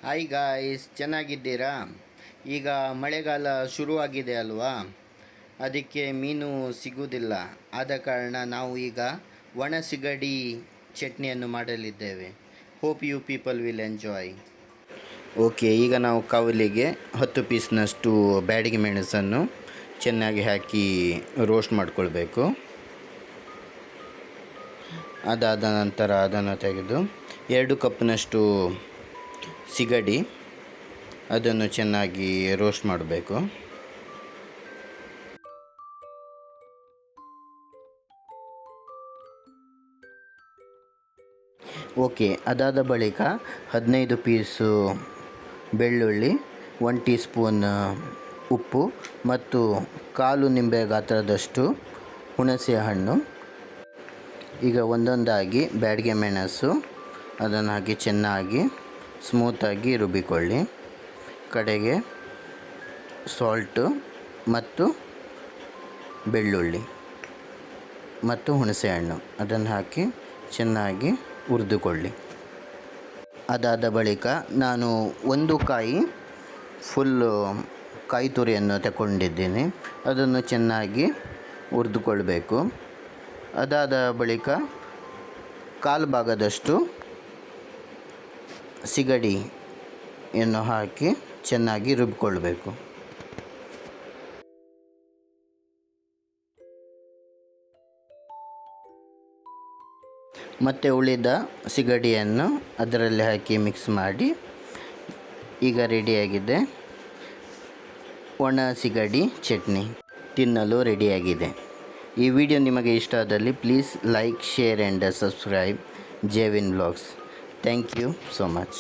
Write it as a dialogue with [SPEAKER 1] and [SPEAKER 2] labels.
[SPEAKER 1] Hi guys, ಚೆನ್ನಾಗಿದ್ದೀರಾ? ಈಗ ಮಳೆಗಾಲ ಶುರುವಾಗಿದೆ ಅಲ್ವಾ? ಅದಕ್ಕೆ ಮೀನು ಸಿಗುವುದಿಲ್ಲ. ಆದ ಕಾರಣ ನಾವು ಈಗ ಒಣ ಸಿಗಡಿ ಚಟ್ನಿಯನ್ನು ಮಾಡಲಿದ್ದೇವೆ. Hope you people will enjoy. Okay, ಈಗ ನಾವು ಕವಲಿಗೆ 10 ಪೀಸ್ನಷ್ಟು ಬ್ಯಾಡಗಿ ಮೆಣಸನ್ನು ಚೆನ್ನಾಗಿ ಹಾಕಿ ರೋಸ್ಟ್ ಮಾಡಿಕೊಳ್ಬೇಕು. ಅದಾದ ನಂತರ ಅದನ್ನು ತೆಗೆದು 2 ಕಪ್ನಷ್ಟು ಸಿಗಡಿ ಅದನ್ನು ಚೆನ್ನಾಗಿ ರೋಸ್ಟ್ ಮಾಡಬೇಕು. ಓಕೆ, ಅದಾದ ಬಳಿಕ 15 ಪೀಸು ಬೆಳ್ಳುಳ್ಳಿ, 1 ಟೀ ಸ್ಪೂನ್ ಉಪ್ಪು ಮತ್ತು 1/4 ನಿಂಬೆ ಗಾತ್ರದಷ್ಟು ಹುಣಸೆ ಹಣ್ಣು. ಈಗ ಒಂದೊಂದಾಗಿ ಬ್ಯಾಡಗಿ ಮೆಣಸು ಅದನ್ನು ಹಾಕಿ ಚೆನ್ನಾಗಿ ಸ್ಮೂತಾಗಿ ರುಬ್ಬಿಕೊಳ್ಳಿ. ಕಡೆಗೆ ಸಾಲ್ಟು ಮತ್ತು ಬೆಳ್ಳುಳ್ಳಿ ಮತ್ತು ಹುಣಸೆಹಣ್ಣು ಅದನ್ನು ಹಾಕಿ ಚೆನ್ನಾಗಿ ಹುರಿದುಕೊಳ್ಳಿ. ಅದಾದ ಬಳಿಕ ನಾನು 1 ಕಾಯಿ ಫುಲ್ಲು ಕಾಯಿ ತುರಿಯನ್ನು ತಗೊಂಡಿದ್ದೀನಿ. ಅದನ್ನು ಚೆನ್ನಾಗಿ ಹುರಿದುಕೊಳ್ಬೇಕು. ಅದಾದ ಬಳಿಕ 1/4 ಭಾಗದಷ್ಟು ಸಿಗಡಿಯನ್ನು ಹಾಕಿ ಚೆನ್ನಾಗಿ ರುಬ್ಬಿಕೊಳ್ಬೇಕು. ಮತ್ತು ಉಳಿದ ಸಿಗಡಿಯನ್ನು ಅದರಲ್ಲಿ ಹಾಕಿ ಮಿಕ್ಸ್ ಮಾಡಿ. ಈಗ ರೆಡಿಯಾಗಿದೆ ಒಣ ಸಿಗಡಿ ಚಟ್ನಿ, ತಿನ್ನಲು ರೆಡಿಯಾಗಿದೆ. ಈ ವಿಡಿಯೋ ನಿಮಗೆ ಇಷ್ಟ ಆದಲ್ಲಿ please like, share and subscribe Jevin vlogs. Thank you so much.